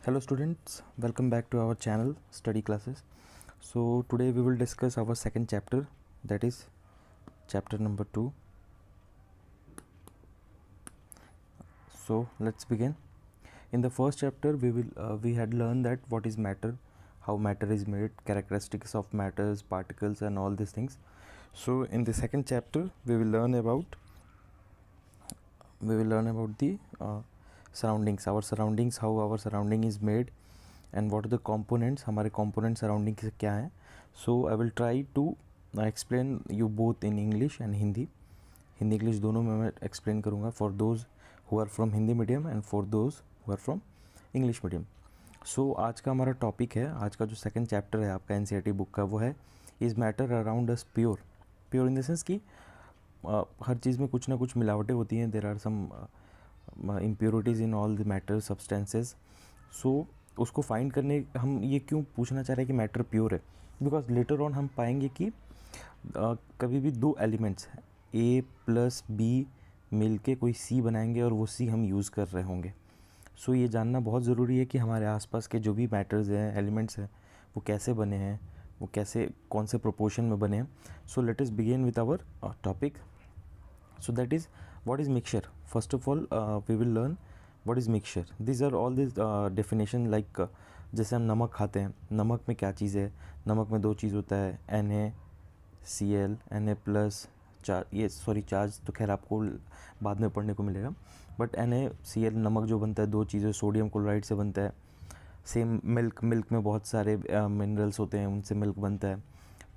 Hello students, welcome back to our channel study classes. So today we will discuss our second chapter, that is chapter number 2. So let's begin. In the first chapter we had learned that what is matter, how matter is made, characteristics of matters, particles and all these things. So in the second chapter we will learn about the surroundings, our surroundings, how our surrounding is made and what are the components, हमारे component surrounding के क्या हैं. So I will try to explain you both in English and Hindi English दोनों में मैं explain करूँगा for those who are from Hindi medium and for those who are from English medium. So आज का हमारा टॉपिक है, आज का जो सेकंड चैप्टर है आपका एनसीईआरटी बुक का, वो है is matter around us pure. Pure in the sense कि हर चीज़ में कुछ ना कुछ मिलावटें होती हैं. There are some impurities in all the matter substances. So उसको फाइंड करने हम ये क्यों पूछना चाह रहे हैं कि मैटर प्योर है, बिकॉज लेटर ऑन हम पाएंगे कि कभी भी दो एलिमेंट्स हैं ए प्लस बी मिल के कोई सी बनाएंगे और वो सी हम यूज़ कर रहे होंगे. सो ये जानना बहुत ज़रूरी है कि हमारे आसपास के जो भी मैटर्स हैं, एलिमेंट्स हैं, वो कैसे बने हैं, वो कैसे कौन से प्रोपोर्शन में बने हैं. So let us begin with our topic. So that is what is mixture. First of all we will learn what is mixture. This are all this definition like जैसे हम नमक खाते हैं, नमक में क्या चीज़ है. नमक में दो चीज़ होता है, NaCl, Na प्लस चार्ज तो खैर आपको बाद में पढ़ने को मिलेगा, बट NaCl नमक जो बनता है दो चीज़ें सोडियम क्लोराइड से बनता है. सेम मिल्क में बहुत सारे मिनरल्स होते हैं, उनसे मिल्क बनता है.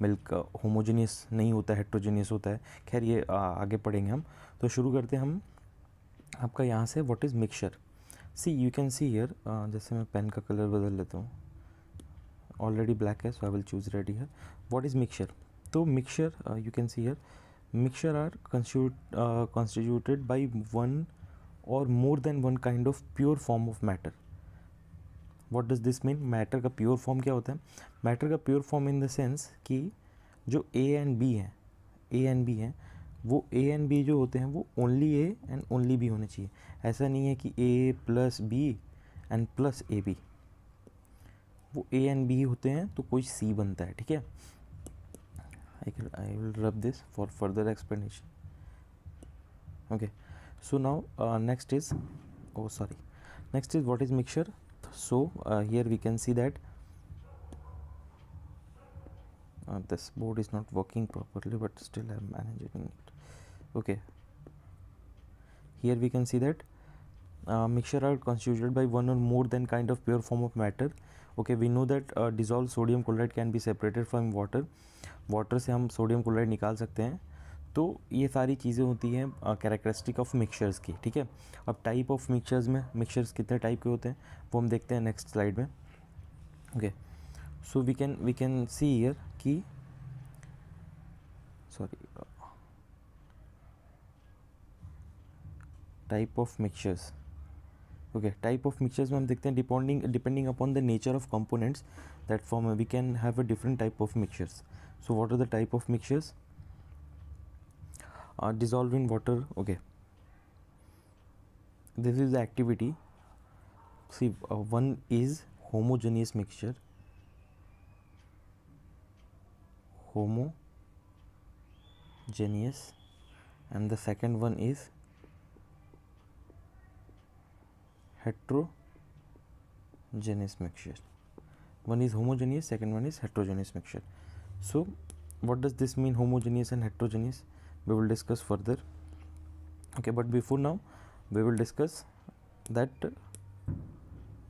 मिल्क होमोजेनियस नहीं होता है, हेट्रोजेनियस होता है. खैर ये आगे पढ़ेंगे हम. तो शुरू करते हैं हम आपका यहाँ से. What is mixture. See you can see here, जैसे मैं पेन का कलर बदल लेता हूँ, ऑलरेडी ब्लैक है so I will choose red here. What is mixture. तो mixture you can see here, mixture are constituted by one or more than one kind of pure form of matter. What does this mean? matter का pure form क्या होता है. matter का pure form in the sense कि जो A and B हैं वो A and B जो होते हैं वो only A and only B होने चाहिए. ऐसा नहीं है कि A plus B and plus AB. वो A and B होते हैं तो कोई C बनता है. ठीक है, I will rub this for further explanation. Okay, so now next is what is mixture. So here we can see that this board is not working properly, but still I am managing it. Okay, here we can see that mixture are constituted by one or more than kind of pure form of matter. Okay, we know that dissolved sodium chloride can be separated from water. Water से हम sodium chloride निकाल सकते हैं. तो ये सारी चीज़ें होती हैं कैरेक्टरिस्टिक ऑफ मिक्सचर्स की. ठीक है, अब टाइप ऑफ मिक्सचर्स में मिक्सचर्स कितने टाइप के होते हैं वो हम देखते हैं नेक्स्ट स्लाइड में. Okay, so we can see here कि type of mixtures. Okay, type of mixtures में हम देखते हैं depending upon the nature of components that form we can have a different type of mixtures. So what are the type of mixtures? Dissolved in water. Okay, this is the activity. See, one is homogeneous mixture. Homogeneous, and the second one is heterogeneous mixture. One is homogeneous, second one is heterogeneous mixture. So what does this mean, homogeneous and heterogeneous? We will discuss further. Okay, but before now we will discuss that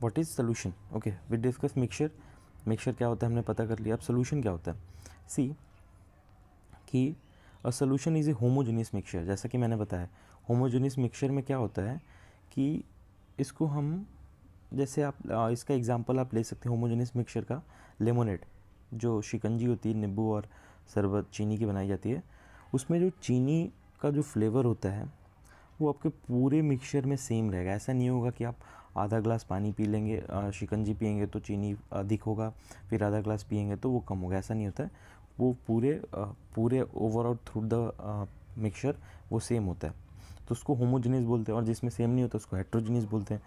what is solution. Okay, we discuss mixture क्या होता है हमने पता कर लिया. अब solution क्या होता है. See कि a solution is a homogeneous mixture. जैसा कि मैंने बताया, homogeneous mixture में क्या होता है कि इसको हम, जैसे आप इसका एग्जांपल आप ले सकते हैं होमोजेनियस मिक्सचर का, लेमोनेड, जो शिकंजी होती है, नींबू और शरबत चीनी की बनाई जाती है, उसमें जो चीनी का जो फ्लेवर होता है वो आपके पूरे मिक्सचर में सेम रहेगा. ऐसा नहीं होगा कि आप आधा ग्लास पानी पी लेंगे, शिकंजी पियेंगे तो चीनी अधिक होगा, फिर आधा ग्लास पियेंगे तो वो कम होगा. ऐसा नहीं होता है. वो पूरे ओवरऑल थ्रू द मिक्सचर वो सेम होता है. तो उसको होमोजेनियस बोलते हैं, और जिसमें सेम नहीं होता उसको हेट्रोजेनियस बोलते हैं.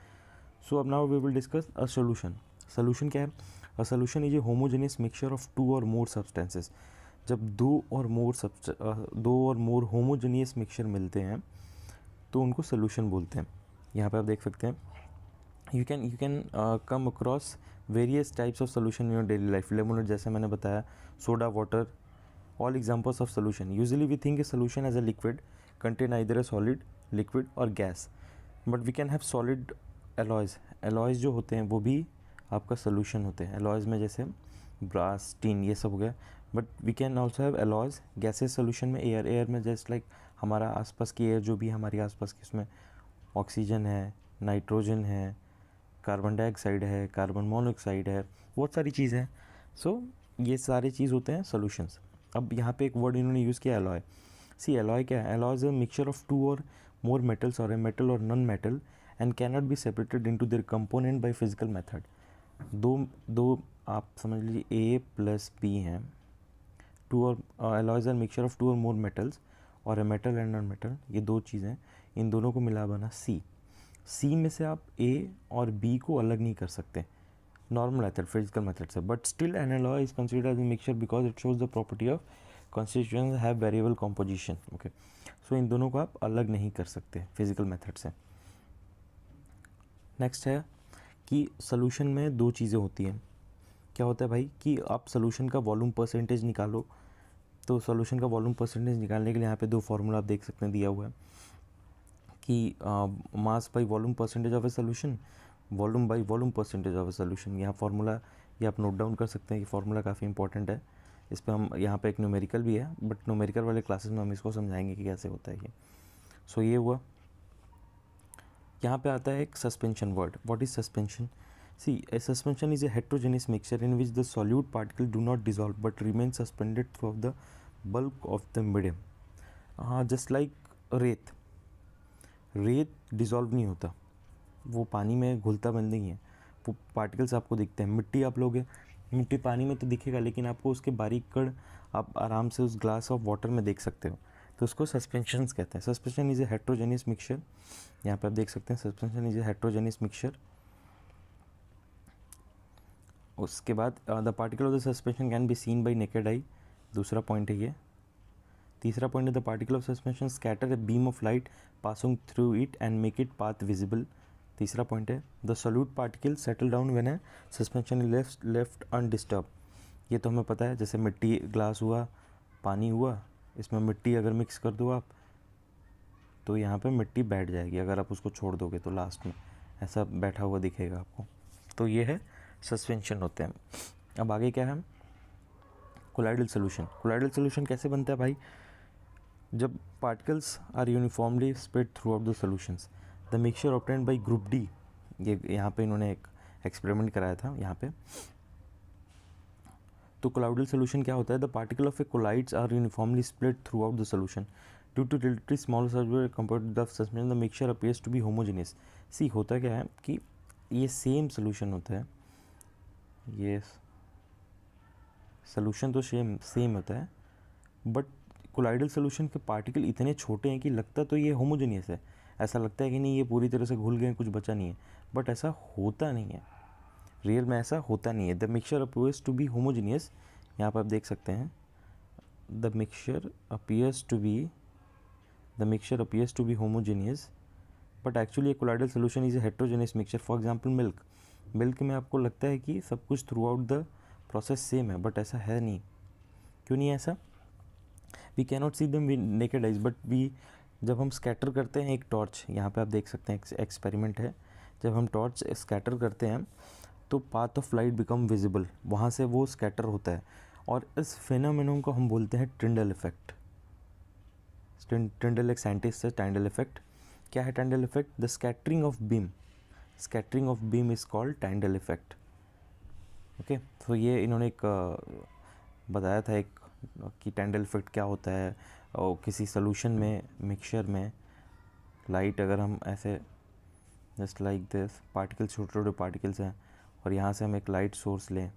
सो अब now we will discuss a solution. Solution क्या है? A solution is a homogeneous mixture of two और मोर सब्सटेंसेस. जब दो और मोर होमोजेनियस मिक्सचर मिलते हैं तो उनको सोल्यूशन बोलते हैं. यहाँ पे आप देख सकते हैं you can come across various types of solution in your daily life. Lemonade जैसे मैंने बताया, soda water, all examples of solution. Usually we think a solution as a liquid contain either a solid, liquid और gas, but we can have solid alloys. alloys जो होते हैं वो भी आपका solution होते हैं. alloys में जैसे brass, tin ये सब हो गया, but we can also have alloys gaseous solution में air में just like हमारा आसपास की air जो भी हमारे आसपास की उसमें ऑक्सीजन है, नाइट्रोजन है, कार्बन डाइऑक्साइड है, कार्बन मोनोऑक्साइड है, बहुत सारी चीज़ है. सो ये सारी चीज़ होते हैं सॉल्यूशंस. अब यहाँ पे एक वर्ड इन्होंने यूज़ किया एलॉय. सी एलॉय क्या है? Alloy is a mixture of two और more metals or a metal or non metal and can not be separated into their component by physical method. दो आप समझ लीजिए ए प्लस बी हैं. Two or alloys are mixture of two और more metals or a metal and non metal. ये दो चीज़ें, इन दोनों को मिला बना सी. सी में से आप ए और बी को अलग नहीं कर सकते नॉर्मल मेथड, फिजिकल मेथड से. But still an alloy is considered as a mixture because it shows the property of constituents have variable composition. Okay, so इन दोनों को आप अलग नहीं कर सकते फिजिकल मेथड से. नेक्स्ट है कि सोल्यूशन में दो चीज़ें होती हैं. क्या होता है भाई कि आप सोल्यूशन का वॉल्यूम परसेंटेज निकालो. तो सोल्यूशन का वॉल्यूम परसेंटेज निकालने के लिए यहाँ पे दो फार्मूला आप देख सकते हैं दिया हुआ है कि mass by volume percentage of a solution, volume by volume percentage of a solution. यहाँ फार्मूला ये आप नोट डाउन कर सकते हैं. ये फार्मूला काफ़ी इंपॉर्टेंट है. इस पर हम यहाँ पे एक न्यूमेरिकल भी है, बट न्यूमेरिकल वाले क्लासेस में हम इसको समझाएंगे कि कैसे होता है ये. सो ये हुआ. यहाँ पे आता है एक suspension word. What is suspension? See a suspension is a heterogeneous mixture in which the solute particle do not dissolve but remain suspended through the bulk of the medium. Just like रेत. रेत dissolve नहीं होता, वो पानी में घुलता बंद नहीं है, वो पार्टिकल्स आपको दिखते हैं. मिट्टी आप लोगे, मिट्टी पानी में तो दिखेगा लेकिन आपको उसके बारीक कण आप आराम से उस ग्लास ऑफ वाटर में देख सकते हो. तो उसको सस्पेंशंस कहते हैं. Suspension is a heterogeneous mixture. यहाँ पे आप देख सकते हैं suspension is a heterogeneous mixture. उसके बाद the particle of the suspension can be seen by naked eye. दूसरा पॉइंट है ये. तीसरा पॉइंट है the particle of suspension scatter a beam of light passing through it and make it path visible. तीसरा point है the solute particle settle down when A suspension is left undisturbed. ये तो हमें पता है, जैसे मिट्टी ग्लास हुआ, पानी हुआ, इसमें मिट्टी अगर मिक्स कर दो आप तो यहाँ पे मिट्टी बैठ जाएगी. अगर आप उसको छोड़ दोगे तो लास्ट में ऐसा बैठा हुआ दिखेगा आपको. तो ये है सस्पेंशन होते हैं. अब आगे क्या है? Colloidal solution. कोलाइडल सोल्यूशन कैसे बनता है भाई? जब particles are uniformly spread throughout the solutions, the mixture obtained by group D. ये यहाँ पे इन्होंने एक एक्सपेरिमेंट कराया था यहाँ पे. तो कोलाइडल सोल्यूशन क्या होता है? The particle of a colloids are uniformly spread throughout the solution due to relatively small circular compared to the suspension the mixture appears to be homogeneous. See होता क्या है कि ये सेम सोल्यूशन होता है, ये सोल्यूशन तो same होता है, बट कोलाइडल सोल्यूशन के पार्टिकल इतने छोटे हैं कि लगता तो ये होमोजेनियस है. ऐसा लगता है कि नहीं ये पूरी तरह से घुल गए, कुछ बचा नहीं है, बट ऐसा होता नहीं है. रियल में ऐसा होता नहीं है. The mixture appears to be homogeneous. यहाँ पर आप देख सकते हैं the mixture appears to be homogeneous but actually colloidal solution is a heterogeneous mixture. For example milk में आपको लगता है कि सब कुछ throughout the process same है, बट ऐसा है नहीं. क्यों नहीं है ऐसा? We can not see them with naked eyes, but we जब हम स्कैटर करते हैं एक टॉर्च, यहाँ पे आप देख सकते हैं एक्सपेरिमेंट है, जब हम टॉर्च स्कैटर करते हैं तो path of light become visible, वहाँ से वो स्कैटर होता है. और इस फिनोमेनन को हम बोलते हैं टिंडल इफेक्ट. टिंडल एक साइंटिस्ट है. टाइंडल इफेक्ट क्या है? Tyndall effect the scattering of beam is called Tyndall effect. Okay, तो ये इन्होंने एक बताया था एक कि टाइंडल इफेक्ट क्या होता है. और किसी सोल्यूशन में, मिक्सचर में लाइट अगर हम ऐसे जस्ट लाइक दिस, पार्टिकल्स छोटे छोटे पार्टिकल्स हैं और यहाँ से हम एक लाइट सोर्स लें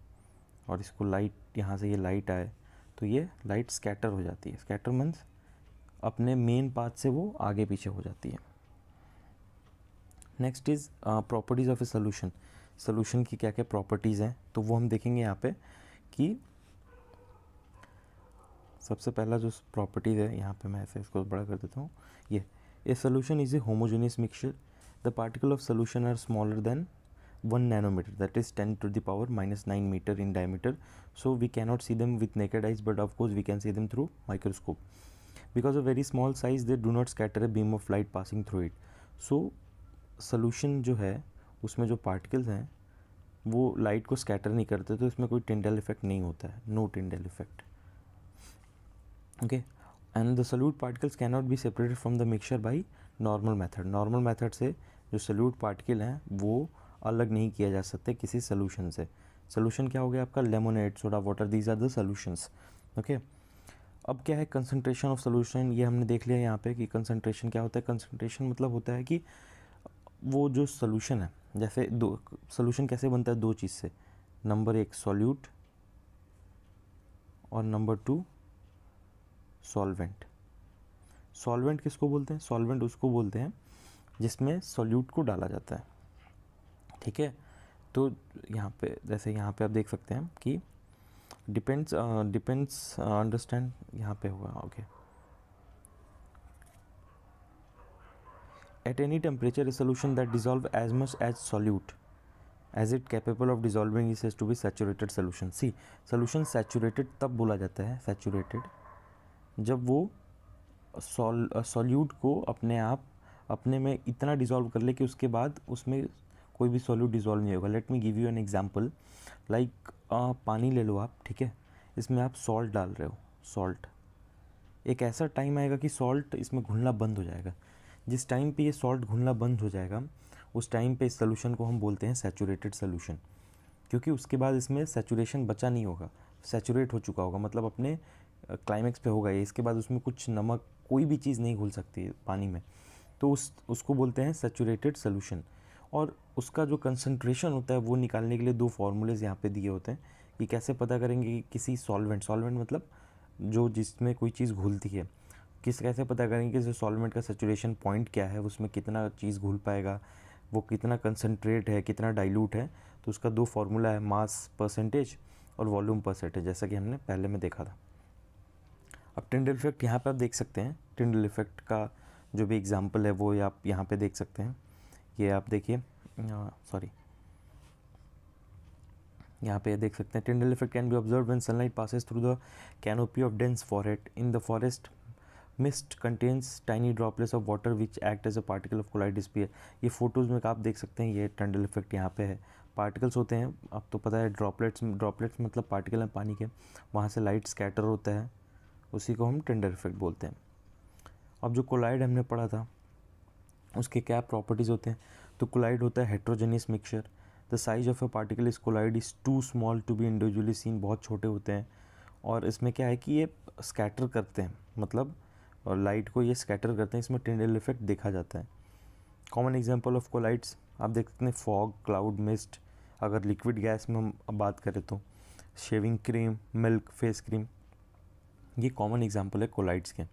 और इसको लाइट, यहाँ से ये लाइट आए तो ये लाइट स्कैटर हो जाती है. स्कैटर मीन्स अपने मेन पाथ से वो आगे पीछे हो जाती है. Next is properties of a solution. Solution की क्या क्या प्रॉपर्टीज़ हैं तो वो हम देखेंगे यहाँ पे कि सबसे पहला जो प्रॉपर्टीज़ है, यहाँ पे मैं ऐसे इसको बड़ा कर देता हूँ, ये a solution is a homogeneous mixture, the particle of solution are smaller than 1 nanometer, that is 10 to the power minus 9 meter in diameter, so we cannot see them with naked eyes, but of course we can see them through microscope. Because of very small size they do not scatter a beam of light passing through it. So solution जो है उसमें जो particles हैं वो light को scatter नहीं करते, तो इसमें कोई टिंडल इफेक्ट नहीं होता है, no Tyndall effect. Okay, and the solute particles can not be separated from the mixture by normal method. Normal method से जो सॉल्यूट पार्टिकल हैं वो अलग नहीं किया जा सकते किसी सोल्यूशन से. सोल्यूशन क्या हो गया आपका, lemonade, soda water, these are the solutions. Okay, अब क्या है कंसंट्रेशन ऑफ सोल्यूशन, ये हमने देख लिया यहाँ पे कि कंसंट्रेशन क्या होता है. कंसंट्रेशन मतलब होता है कि वो जो सोल्यूशन है, जैसे दो सोल्यूशन कैसे बनता है, दो चीज़ से, नंबर एक सॉल्यूट और नंबर 2 सॉल्वेंट. सॉल्वेंट किसको बोलते हैं, सॉल्वेंट उसको बोलते हैं जिसमें सॉल्यूट को डाला जाता है. ठीक है, तो यहाँ पे जैसे यहाँ पे आप देख सकते हैं कि डिपेंड्स अंडरस्टैंड यहाँ पे हुआ. Okay, at any temperature a solution that dissolve as much as solute as it capable of dissolving is said to be saturated solution. See, solution saturated तब बोला जाता है, सैचुरेटेड, जब वो सॉल्यूट को अपने आप अपने में इतना डिज़ोल्व कर ले कि उसके बाद उसमें कोई भी सॉल्यूट डिज़ोल्व नहीं होगा. Let me give you an example, like पानी ले लो आप, ठीक है, इसमें आप सॉल्ट डाल रहे हो, सॉल्ट, एक ऐसा टाइम आएगा कि सॉल्ट इसमें घुलना बंद हो जाएगा. जिस टाइम पे ये सॉल्ट घुलना बंद हो जाएगा उस टाइम पे इस सोल्यूशन को हम बोलते हैं सैचुरेटेड सोल्यूशन, क्योंकि उसके बाद इसमें सैचुरेशन बचा नहीं होगा, सैचुरेट हो चुका होगा, मतलब अपने क्लाइमेक्स पे होगा ये, इसके बाद उसमें कुछ नमक कोई भी चीज़ नहीं घुल सकती पानी में, तो उसको बोलते हैं सैचुरेटेड सोल्यूशन. और उसका जो कंसंट्रेशन होता है वो निकालने के लिए दो फार्मूलेज यहाँ पे दिए होते हैं कि कैसे पता करेंगे कि किसी सॉल्वेंट मतलब जो जिसमें कोई चीज़ घुलती है, कैसे पता करेंगे कि सॉल्वेंट का सैचुरेशन पॉइंट क्या है, उसमें कितना चीज़ घुल पाएगा, वो कितना कंसनट्रेट है, कितना डाइल्यूट है. तो उसका दो फार्मूला है, मास परसेंटेज और वॉल्यूम परसेंटेज, जैसा कि हमने पहले में देखा था. अब टिंडल इफेक्ट यहाँ पे आप देख सकते हैं, टिंडल इफेक्ट का जो भी एग्जांपल है वो आप यहाँ पे देख सकते हैं. ये आप देखिए, सॉरी, यहाँ पे देख सकते हैं, Tyndall effect can be observe when sunlight passes through the canopy of dense forest. In the forest mist contains tiny droplets of water which act as a particle of colloidosphere. ये photos में आप देख सकते हैं, ये Tyndall effect यहाँ पे है. पार्टिकल्स होते हैं, अब तो पता है, ड्रॉपलेट्स मतलब पार्टिकल हैं पानी के, वहाँ से लाइट स्कैटर होता है, उसी को हम टिंडल इफेक्ट बोलते हैं. अब जो कोलाइड हमने पढ़ा था उसके क्या प्रॉपर्टीज़ होते हैं, तो कोलाइड होता है heterogeneous mixture. The size of a particle is colloid is too small to be individually seen, बहुत छोटे होते हैं. और इसमें क्या है कि ये स्कैटर करते हैं, मतलब और लाइट को ये स्कैटर करते हैं, इसमें टिंडल इफेक्ट देखा जाता है. कॉमन एग्जांपल ऑफ कोलाइड्स आप देख सकते हैं, फॉग, क्लाउड, मिस्ट. अगर लिक्विड गैस में हम बात करें तो shaving cream, milk, face cream, ये कॉमन एग्जांपल है कोलाइड्स के.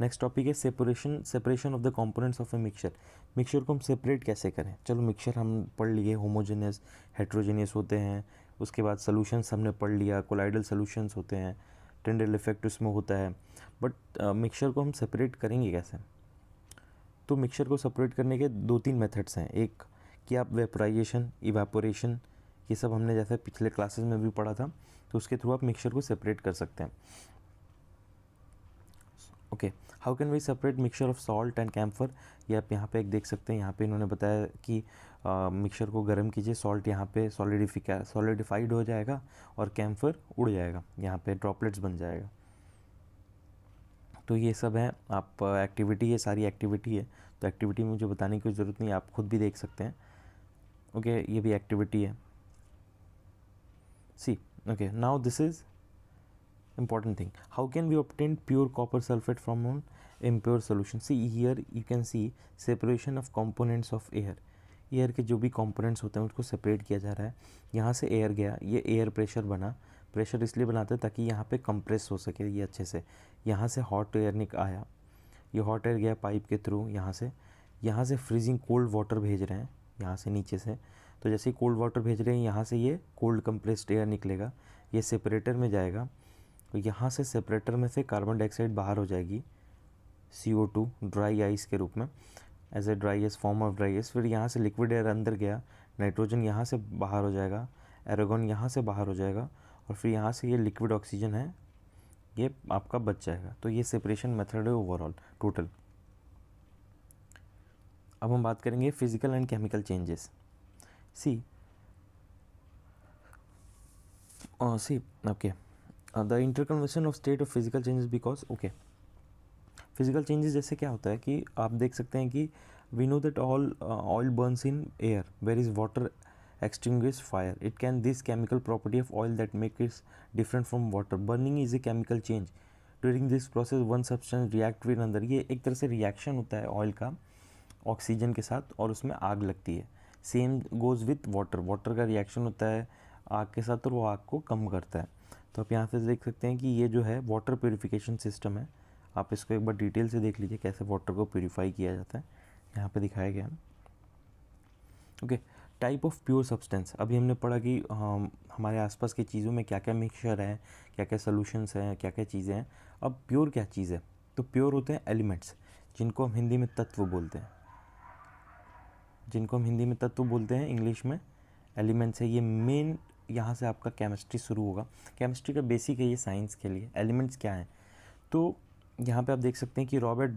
नेक्स्ट टॉपिक है separation of the components of a mixture. Mixture को हम सेपरेट कैसे करें. चलो, मिक्सचर हम पढ़ लिए, होमोजेनियस, हेट्रोजेनियस होते हैं. उसके बाद सोल्यूशंस हमने पढ़ लिया, कोलाइडल सोल्यूशंस होते हैं, टिंडल इफेक्ट उसमें होता है. बट मिक्सचर को हम सेपरेट करेंगे कैसे. तो मिक्सचर को सेपरेट करने के 2-3 मेथड्स हैं. एक कि आप वेपोराइजेशन, इवेपोरेशन, ये सब हमने जैसे पिछले क्लासेस में भी पढ़ा था, तो उसके थ्रू आप मिक्सचर को सेपरेट कर सकते हैं. Okay, how can we separate mixture of salt and camphor. ये आप यहाँ पे एक देख सकते हैं, यहाँ पे इन्होंने बताया कि मिक्सचर को गर्म कीजिए, सॉल्ट यहाँ पे सॉलिडिफाइड हो जाएगा और कैम्फर उड़ जाएगा, यहाँ पे ड्रॉपलेट्स बन जाएगा. तो ये सब है, आप एक्टिविटी है, सारी एक्टिविटी है, तो एक्टिविटी मुझे बताने की ज़रूरत नहीं, आप खुद भी देख सकते हैं. ओके, ये भी एक्टिविटी है. See, okay, now this is important thing, how can we obtain pure copper sulfate from an impure solution. See here you can see separation of components of air. Air के जो भी components होते हैं उसको separate किया जा रहा है. यहाँ से एयर गया, ये एयर प्रेशर बना, प्रेशर इसलिए बनाते हैं ताकि यहाँ पे कंप्रेस हो सके ये अच्छे से. यहाँ से हॉट एयर आया, ये हॉट एयर गया पाइप के थ्रू यहाँ से फ्रीजिंग कोल्ड वाटर भेज रहे हैं यहाँ से नीचे से। तो जैसे ही कोल्ड वाटर भेज रहे हैं यहाँ से ये कोल्ड कंप्रेस्ड एयर निकलेगा, ये सेपरेटर में जाएगा। तो यहाँ से सेपरेटर में से कार्बन डाइऑक्साइड बाहर हो जाएगी CO2 ड्राई आइस के रूप में, as a dry ice, form of dry ice. फिर यहाँ से लिक्विड एयर अंदर गया, नाइट्रोजन यहाँ से बाहर हो जाएगा, एरोगन यहाँ से बाहर हो जाएगा, और फिर यहाँ से ये लिक्विड ऑक्सीजन है ये आपका बच जाएगा। तो ये सेपरेशन मेथड है ओवरऑल टोटल। अब हम बात करेंगे physical and chemical changes. See okay, the interconversion of state of physical changes because okay, physical changes जैसे क्या होता है कि आप देख सकते हैं कि we know that oil burns in air where is water extinguish fire. It can this chemical property of oil that make it different from water. Burning is a chemical change. During this process one substance react with another. ये एक तरह से reaction होता है oil का oxygen के साथ और उसमें आग लगती है। Same goes with water, water का रिएक्शन होता है आग के साथ और वो आग को कम करता है। तो आप यहाँ से देख सकते हैं कि ये जो है वाटर प्योरीफिकेशन सिस्टम है। आप इसको एक बार डिटेल से देख लीजिए कैसे वाटर को प्योरीफाई किया जाता है, यहाँ पे दिखाया गया है। Okay, type of pure substance. अभी हमने पढ़ा कि हमारे आसपास की चीज़ों में क्या क्या मिक्सचर है, क्या क्या सोल्यूशंस हैं, क्या क्या चीज़ें हैं। अब प्योर क्या चीज़ है? तो प्योर होते हैं एलिमेंट्स, जिनको हम हिंदी में तत्व बोलते हैं, इंग्लिश में एलिमेंट्स है। ये मेन यहाँ से आपका केमिस्ट्री शुरू होगा। केमिस्ट्री का बेसिक है ये साइंस के लिए। एलिमेंट्स क्या हैं? तो यहाँ पे आप देख सकते हैं कि रॉबर्ट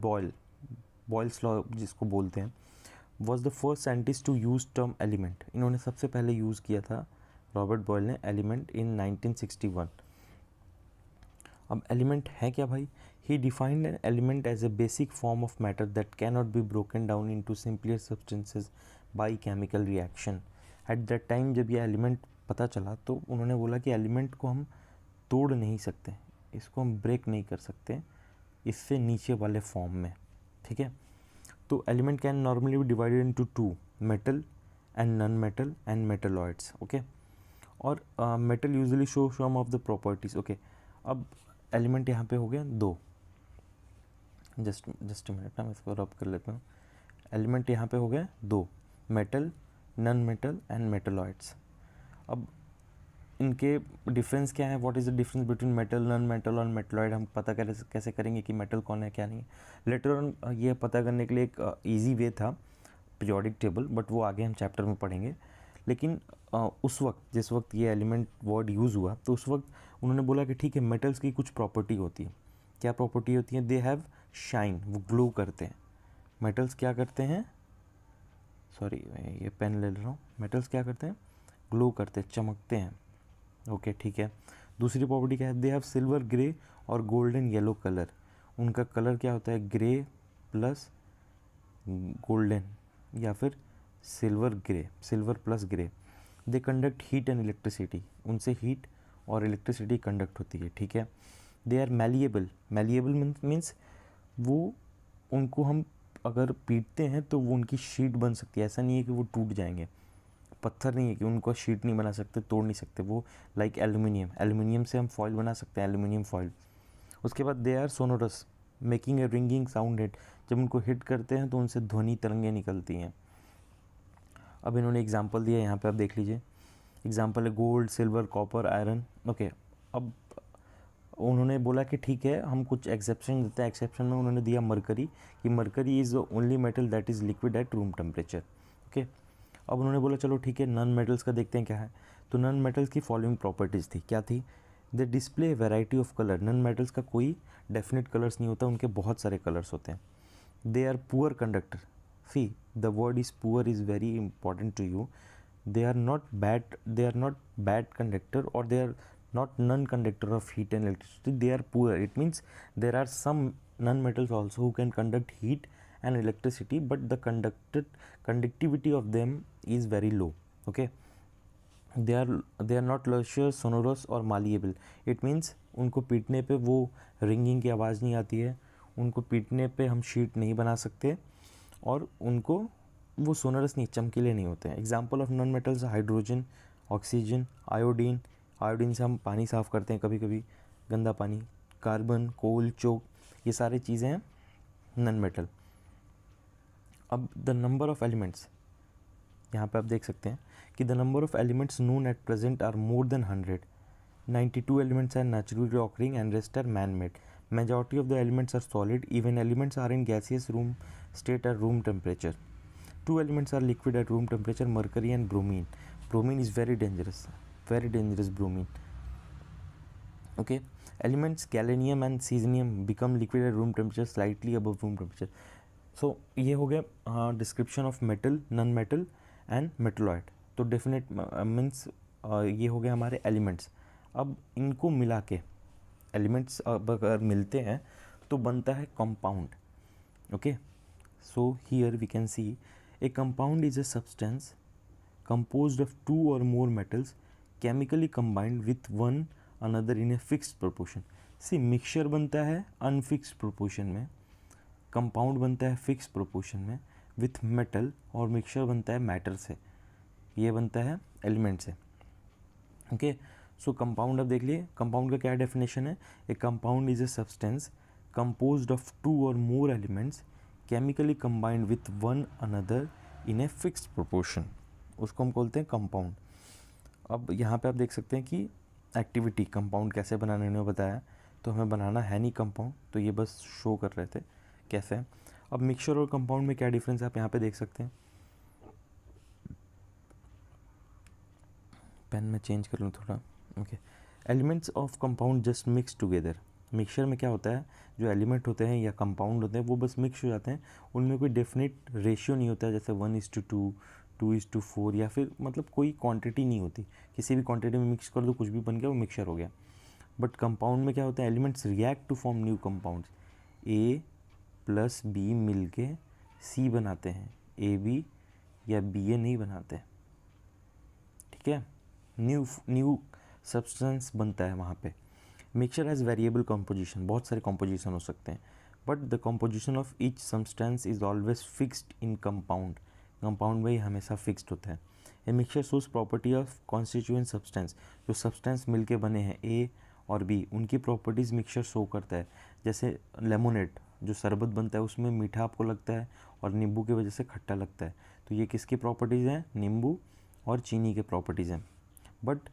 बॉयल्स लॉ जिसको बोलते हैं, was the first scientist to use term element. इन्होंने सबसे पहले यूज़ किया था रॉबर्ट बॉयल ने एलिमेंट इन 1961। अब एलिमेंट है क्या भाई? He defined an element as a basic form of matter that can not be broken down into simplier substances by chemical reaction. At that time जब ये element पता चला तो उन्होंने बोला कि एलिमेंट को हम तोड़ नहीं सकते, इसको हम ब्रेक नहीं कर सकते इससे नीचे वाले फॉर्म में, ठीक है। तो element can normally be divided into two, metal and non metal and metalloids, okay. और metal usually show some of the properties, okay. अब एलिमेंट यहाँ पे हो गए दो, जस्ट मिनट ना, मैं इसको रब कर लेता हूँ। एलिमेंट यहाँ पे हो गए दो, metal, non metal and metalloids. अब इनके डिफरेंस क्या है? What is the difference between metal, non metal और मेटलॉइड? हम पता कैसे करेंगे कि मेटल कौन है क्या नहीं है? लेटर ऑन ये पता करने के लिए एक इजी वे था पीरियोडिक टेबल, बट वो आगे हम चैप्टर में पढ़ेंगे। लेकिन उस वक्त जिस वक्त ये एलिमेंट वर्ड यूज़ हुआ तो उस वक्त उन्होंने बोला कि ठीक है, मेटल्स की कुछ प्रॉपर्टी होती है। क्या प्रॉपर्टी होती है? दे हैव शाइन, वो ग्लो करते हैं। मेटल्स क्या करते हैं? सॉरी ये पेन ले रहा हूँ। मेटल्स क्या करते हैं? ग्लो करते हैं, चमकते हैं, ओके ठीक है। दूसरी प्रॉपर्टी क्या है? दे हैव सिल्वर ग्रे और गोल्डन येलो कलर। उनका कलर क्या होता है? ग्रे प्लस गोल्डन या फिर silver plus grey. They conduct heat and electricity, उनसे हीट और इलेक्ट्रिसिटी कंडक्ट होती है, ठीक है। दे आर मैलिएबल मीन्स वो, उनको हम अगर पीटते हैं तो वो उनकी शीट बन सकती है। ऐसा नहीं है कि वो टूट जाएंगे। पत्थर नहीं है कि उनको शीट नहीं बना सकते, तोड़ नहीं सकते। वो लाइक एल्यूमिनियम से हम फॉइल बना सकते हैं, एल्यूमिनियम फॉइल। उसके बाद they are sonorous, making a ringing sound hit. जब उनको हिट करते हैं तो उनसे ध्वनि तरंगें निकलती हैं। अब इन्होंने एग्जाम्पल दिया, यहाँ पे आप देख लीजिए। एग्जाम्पल है gold, silver, copper, iron, okay. अब उन्होंने बोला कि ठीक है, हम कुछ एक्सेप्शन देते हैं। एक्सेप्शन में उन्होंने दिया मरकरी, कि mercury is the only metal that is liquid at room temperature, okay. अब उन्होंने बोला चलो ठीक है, नॉन मेटल्स का देखते हैं क्या है। तो नॉन मेटल्स की फॉलोइंग प्रॉपर्टीज़ थी, क्या थी? They display variety of colour. Non metals का कोई डेफिनेट कलर्स नहीं होता, उनके बहुत सारे कलर्स होते हैं। They are poor conductor. See the word is poor is very important to you. they are not bad conductor, or they are not non-conductor of heat and electricity. They are poor. It means there are some non-metals also who can conduct heat and electricity, but the conductivity of them is very low, okay. they are not luscious, sonorous or malleable. It means उनको पीटने पे वो ringing की आवाज़ नहीं आती है, उनको पीटने पे हम शीट नहीं बना सकते, और उनको वो सोनरस नहीं, चमकीले नहीं होते हैं। Example of non metals hydrogen, oxygen, iodine. Iodine से हम पानी साफ़ करते हैं कभी कभी, गंदा पानी। कार्बन, कोल, चोक, ये सारी चीज़ें हैं नॉन मेटल। अब द नंबर ऑफ एलिमेंट्स, यहाँ पे आप देख सकते हैं कि the number of elements known at present are more than 100. 92 elements are naturally occurring and rest are man-made. Majority of the elements are solid. Even elements are in gaseous room state at room temperature. Two elements are liquid at room temperature, mercury and bromine. Bromine is very dangerous bromine. Okay, elements gallium and cesium become liquid at room temperature, slightly above room temperature. So ये हो गया description of metal, non metal and metalloid. तो definite means ये हो गया हमारे elements. अब इनको मिला के एलिमेंट्स अब अगर मिलते हैं तो बनता है compound. Okay, so here we can see a compound is a substance composed of two or more metals chemically combined with one another in a fixed proportion. See, mixture बनता है अनफिक्स्ड प्रोपोर्शन में, compound बनता है fix proportion में with metal, और mixture बनता है matter से, ये बनता है एलिमेंट से. ओके, सो कंपाउंड अब देख लिए. कंपाउंड का क्या डेफिनेशन है? A compound is a substance composed of two और more elements chemically combined with one another in a fixed proportion, उसको हम बोलते हैं कंपाउंड. अब यहाँ पे आप देख सकते हैं कि एक्टिविटी कंपाउंड कैसे बनाने उन्होंने बताया, तो हमें बनाना है नहीं कंपाउंड, तो ये बस शो कर रहे थे कैसे है. अब मिक्सचर और कंपाउंड में क्या डिफरेंस है आप यहाँ पे देख सकते हैं. पेन में चेंज कर लूँ थोड़ा. Okay, elements of compound just mix together. Mixture में क्या होता है, जो एलिमेंट होते हैं या कंपाउंड होते हैं वो बस मिक्स हो जाते हैं, उनमें कोई डेफिनेट रेशियो नहीं होता है, जैसे 1:2, 2:4, या फिर मतलब कोई क्वांटिटी नहीं होती, किसी भी क्वांटिटी में मिक्स कर दो कुछ भी बन गया वो मिक्सचर हो गया. बट कंपाउंड में क्या होता है, elements react to form new compounds. A plus B मिल के सी बनाते हैं, ए बी या बी ए नहीं बनाते. ठीक है, न्यू सब्सटेंस बनता है वहाँ पे. मिक्सचर हैज़ वेरिएबल कंपोजिशन, बहुत सारे कंपोजिशन हो सकते हैं, but the composition of each substance is always fixed in compound. Compound में ही हमेशा फिक्स्ड होता है. A mixture shows property of constituent substance, जो सब्सटेंस मिलके बने हैं ए और बी, उनकी प्रॉपर्टीज़ मिक्सचर शो करता है. जैसे लेमोनेड जो शरबत बनता है उसमें मीठा आपको लगता है और नींबू की वजह से खट्टा लगता है, तो ये किसकी प्रॉपर्टीज़ हैं, नींबू और चीनी के प्रॉपर्टीज़ हैं. बट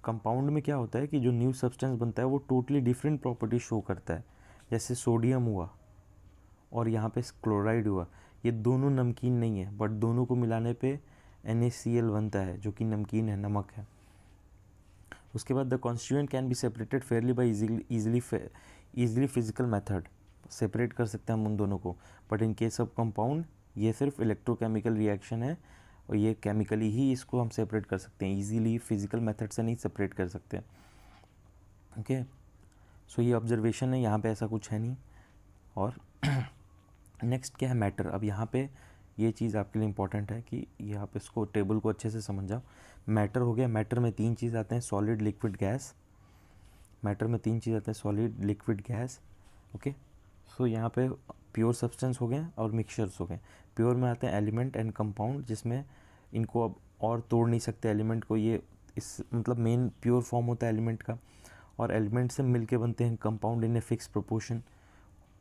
कंपाउंड में क्या होता है कि जो न्यू सब्सटेंस बनता है वो टोटली डिफरेंट प्रॉपर्टी शो करता है. जैसे सोडियम हुआ और यहाँ पे क्लोराइड हुआ, ये दोनों नमकीन नहीं है, बट दोनों को मिलाने पे NaCl बनता है जो कि नमकीन है, नमक है. उसके बाद the constituent can be separated Fairlie by easily physical method. Separate कर सकते हैं हम उन दोनों को, but in case of compound ये सिर्फ इलेक्ट्रोकेमिकल रिएक्शन है और ये केमिकली ही इसको हम सेपरेट कर सकते हैं, ईजिली फिजिकल मेथड से नहीं सेपरेट कर सकते. ओके, सो ये ऑब्जर्वेशन है, यहाँ पे ऐसा कुछ है नहीं. और नेक्स्ट क्या है, मैटर. अब यहाँ पे ये चीज़ आपके लिए इंपॉर्टेंट है कि ये आप इसको टेबल को अच्छे से समझ जाओ. मैटर हो गया, मैटर में तीन चीज़ आते हैं, सॉलिड, लिक्विड, गैस. मैटर में तीन चीज़ आते हैं, सॉलिड, लिक्विड, गैस. ओके, सो यहाँ पे प्योर सब्सटेंस हो गए और मिक्सचर्स हो गए. प्योर में आते हैं एलिमेंट एंड कंपाउंड, जिसमें इनको अब और तोड़ नहीं सकते एलिमेंट को, ये इस मतलब मेन प्योर फॉर्म होता है एलिमेंट का, और एलिमेंट से मिलके बनते हैं compound in a fix proportion.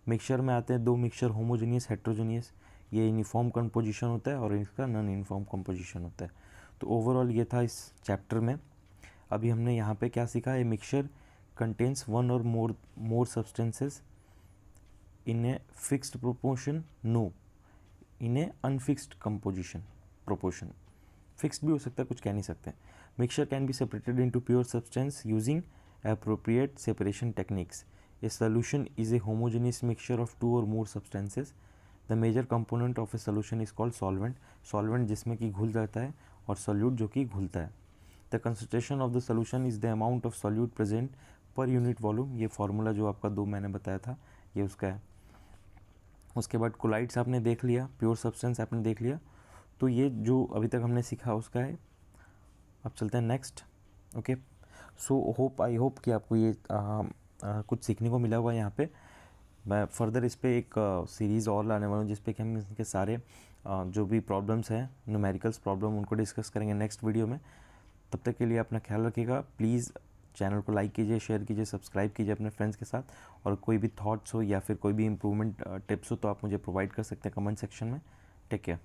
Mixture में आते हैं दो मिक्सचर, होमोजेनियस, हेट्रोजेनियस. ये यूनिफॉर्म कंपोजिशन होता है और इसका नॉन यूनिफॉर्म कंपोजिशन होता है. तो ओवरऑल ये था इस चैप्टर में. अभी हमने यहाँ पे क्या सीखा, ए मिक्सचर कंटेन्स वन और more substances in a fixed proportion, no in a unfixed composition proportion. Fixed भी हो सकता है, कुछ कह नहीं सकते. Mixture can be separated into pure substance using appropriate separation techniques. A solution is a homogeneous mixture of two or more substances. The major component of a solution is called solvent. Solvent जिसमें कि घुल जाता है और solute जो कि घुलता है. The concentration of the solution is the amount of solute present per unit volume. ये फार्मूला जो आपका दो मैंने बताया था ये उसका है. उसके बाद कोलाइड्स आपने देख लिया, प्योर सब्सटेंस आपने देख लिया. तो ये जो अभी तक हमने सीखा उसका है. अब चलते हैं next. Okay, so I hope कि आपको ये कुछ सीखने को मिला हुआ है यहाँ पे. मैं फर्दर इस पे एक सीरीज़ और लाने वाला हूँ जिस पे कि हम इनके सारे जो भी प्रॉब्लम्स हैं, न्यूमेरिकल्स प्रॉब्लम, उनको डिस्कस करेंगे नेक्स्ट वीडियो में. तब तक के लिए अपना ख्याल रखिएगा. प्लीज़ चैनल को लाइक कीजिए, शेयर कीजिए, सब्सक्राइब कीजिए अपने फ्रेंड्स के साथ। और कोई भी थॉट्स हो या फिर कोई भी इम्प्रूवमेंट टिप्स हो तो आप मुझे प्रोवाइड कर सकते हैं कमेंट सेक्शन में। Take care.